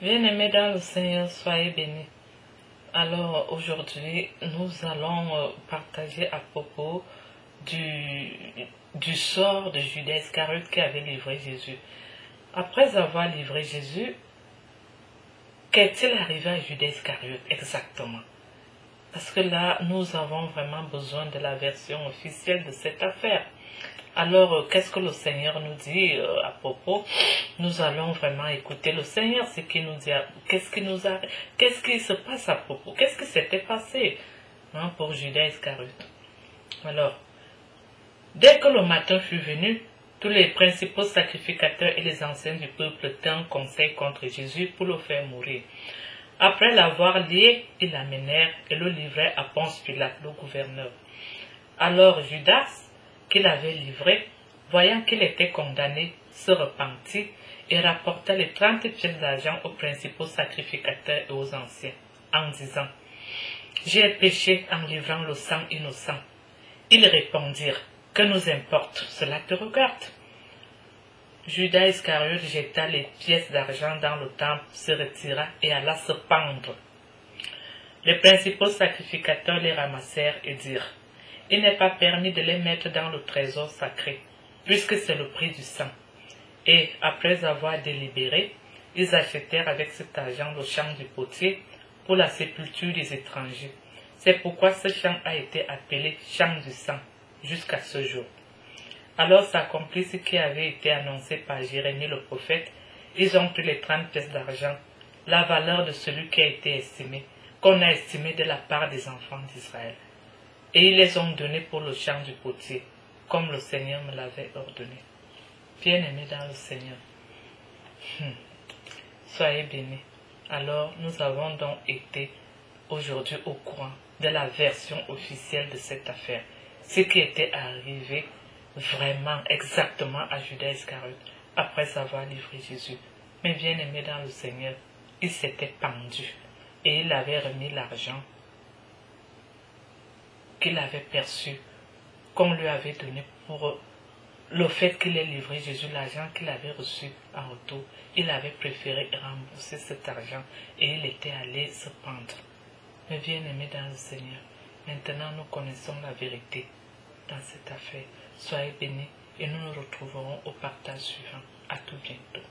Bien-aimés dans le Seigneur, soyez bénis. Alors aujourd'hui, nous allons partager à propos du sort de Judas Iscariote qui avait livré Jésus. Après avoir livré Jésus, qu'est-il arrivé à Judas Iscariote exactement? Parce que là, nous avons vraiment besoin de la version officielle de cette affaire. Alors, qu'est-ce que le Seigneur nous dit à propos? Nous allons vraiment écouter le Seigneur, ce qu'il nous dit, qu'est-ce qui se passe à propos, qu'est-ce qui s'était passé pour Judas Iscariote. Alors, dès que le matin fut venu, tous les principaux sacrificateurs et les anciens du peuple tinrent conseil contre Jésus pour le faire mourir. Après l'avoir lié, ils l'amenèrent et le livrèrent à Ponce Pilate, le gouverneur. Alors Judas, qui l'avait livré, voyant qu'il était condamné, se repentit et rapporta les 30 pièces d'argent aux principaux sacrificateurs et aux anciens, en disant « J'ai péché en livrant le sang innocent. » Ils répondirent « Que nous importe, cela te regarde. » Judas Iscariote jeta les pièces d'argent dans le temple, se retira et alla se pendre. Les principaux sacrificateurs les ramassèrent et dirent « Il n'est pas permis de les mettre dans le trésor sacré, puisque c'est le prix du sang. » Et, après avoir délibéré, ils achetèrent avec cet argent le champ du potier pour la sépulture des étrangers. C'est pourquoi ce champ a été appelé champ du sang jusqu'à ce jour. Alors s'accomplit ce qui avait été annoncé par Jérémie le prophète. Ils ont pris les 30 pièces d'argent, la valeur de celui qui a été estimé, qu'on a estimé de la part des enfants d'Israël. Et ils les ont donnés pour le champ du potier, comme le Seigneur me l'avait ordonné. Bien-aimés dans le Seigneur, soyez bénis. Alors, nous avons donc été aujourd'hui au courant de la version officielle de cette affaire. Ce qui était arrivé vraiment exactement à Judas Iscariote après avoir livré Jésus. Mais bien-aimés dans le Seigneur, il s'était pendu et il avait remis l'argent qu'il avait perçu, qu'on lui avait donné pour le fait qu'il ait livré Jésus, l'argent qu'il avait reçu en retour. Il avait préféré rembourser cet argent et il était allé se pendre. Mais bien-aimés dans le Seigneur, maintenant nous connaissons la vérité dans cette affaire. Soyez bénis et nous nous retrouverons au partage suivant. À tout bientôt.